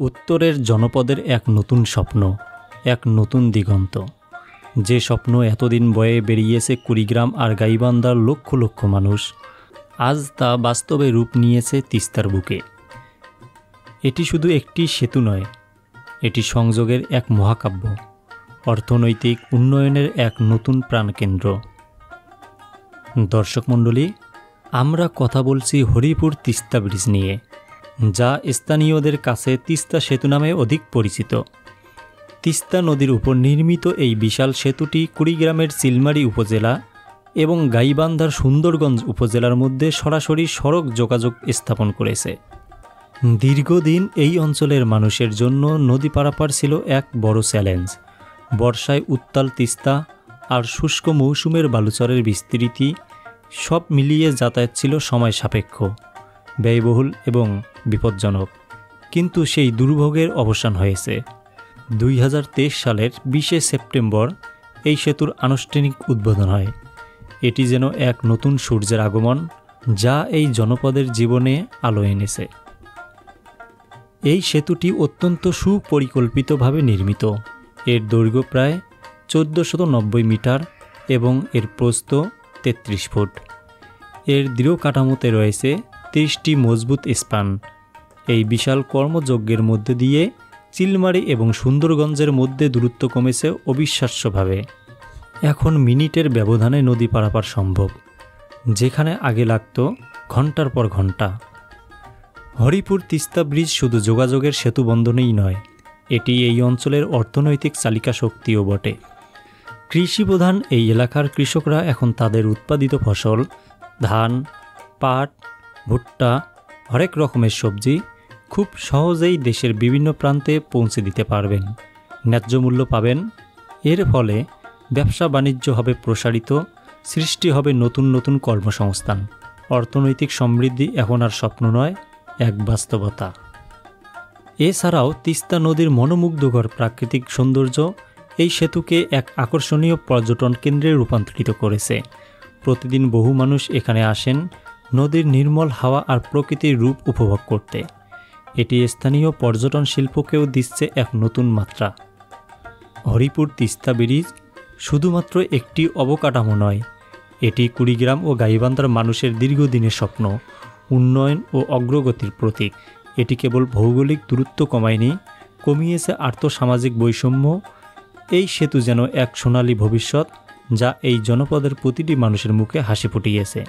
উত্তরের জনপদের এক নতুন স্বপ্ন, এক নতুন দিগন্ত। যে স্বপ্ন এতদিন বয়ে বেরিয়েছে কুড়িগ্রাম আর গাইবান্ধার লক্ষ লক্ষ মানুষ, আজ তা বাস্তবে রূপ নিয়েছে তিস্তার বুকে। এটি শুধু একটি সেতু নয়, এটি সংযোগের এক মহাকাব্য, অর্থনৈতিক উন্নয়নের এক নতুন প্রাণকেন্দ্র। দর্শক মণ্ডলী, আমরা কথা বলছি হরিপুর তিস্তা ব্রিজ নিয়ে, যা স্থানীয়দের কাছে তিস্তা সেতু নামে অধিক পরিচিত। তিস্তা নদীর উপর নির্মিত এই বিশাল সেতুটি কুড়িগ্রামের চিলমারী উপজেলা এবং গাইবান্ধার সুন্দরগঞ্জ উপজেলার মধ্যে সরাসরি সড়ক যোগাযোগ স্থাপন করেছে। দীর্ঘদিন এই অঞ্চলের মানুষের জন্য নদী পারাপার ছিল এক বড় চ্যালেঞ্জ। বর্ষায় উত্তাল তিস্তা আর শুষ্ক মৌসুমের বালুচরের বিস্তৃতি সব মিলিয়ে যাতায়াত ছিল সময় সাপেক্ষ, ব্যয়বহুল এবং বিপজ্জনক। কিন্তু সেই দুর্ভোগের অবসান হয়েছে। 2023 সালের 20 সেপ্টেম্বর এই সেতুর আনুষ্ঠানিক উদ্বোধন হয়। এটি যেন এক নতুন সূর্যের আগমন, যা এই জনপদের জীবনে আলো এনেছে। এই সেতুটি অত্যন্ত সুপরিকল্পিতভাবে নির্মিত। এর দৈর্ঘ্য প্রায় 1490 মিটার এবং এর প্রস্থ 33 ফুট। এর দৃঢ় কাঠামোতে রয়েছে 30টি মজবুত স্প্যান। এই বিশাল কর্মযজ্ঞের মধ্যে দিয়ে চিলমারী এবং সুন্দরগঞ্জের মধ্যে দূরত্ব কমেছে অবিশ্বাস্যভাবে। এখন মিনিটের ব্যবধানে নদী পারাপার সম্ভব, যেখানে আগে লাগত ঘন্টার পর ঘন্টা। হরিপুর তিস্তা ব্রিজ শুধু যোগাযোগের সেতু বন্ধনেই নয়, এটি এই অঞ্চলের অর্থনৈতিক চালিকা শক্তিও বটে। কৃষিপ্রধান এই এলাকার কৃষকরা এখন তাদের উৎপাদিত ফসল, ধান, পাট, ভুট্টা, হরেক রকমের সবজি খুব সহজেই দেশের বিভিন্ন প্রান্তে পৌঁছে দিতে পারবেন, ন্যায্য মূল্য পাবেন। এর ফলে ব্যবসা বাণিজ্য হবে প্রসারিত, সৃষ্টি হবে নতুন নতুন কর্মসংস্থান। অর্থনৈতিক সমৃদ্ধি এখন আর স্বপ্ন নয়, এক বাস্তবতা। এছাড়াও তিস্তা নদীর মনোমুগ্ধকর প্রাকৃতিক সৌন্দর্য এই সেতুকে এক আকর্ষণীয় পর্যটন কেন্দ্রে রূপান্তরিত করেছে। প্রতিদিন বহু মানুষ এখানে আসেন নদীর নির্মল হাওয়া আর প্রকৃতির রূপ উপভোগ করতে। এটি স্থানীয় পর্যটন শিল্পকেও দিচ্ছে এক নতুন মাত্রা। হরিপুর তিস্তা ব্রিজ শুধুমাত্র একটি অবকাঠামো নয়, এটি কুড়িগ্রাম ও গাইবান্ধার মানুষের দীর্ঘদিনের স্বপ্ন, উন্নয়ন ও অগ্রগতির প্রতীক। এটি কেবল ভৌগোলিক দূরত্ব কমিয়েছে আর্থসামাজিক বৈষম্য। এই সেতু যেন এক সোনালী ভবিষ্যৎ, যা এই জনপদের প্রতিটি মানুষের মুখে হাসি ফুটিয়েছে।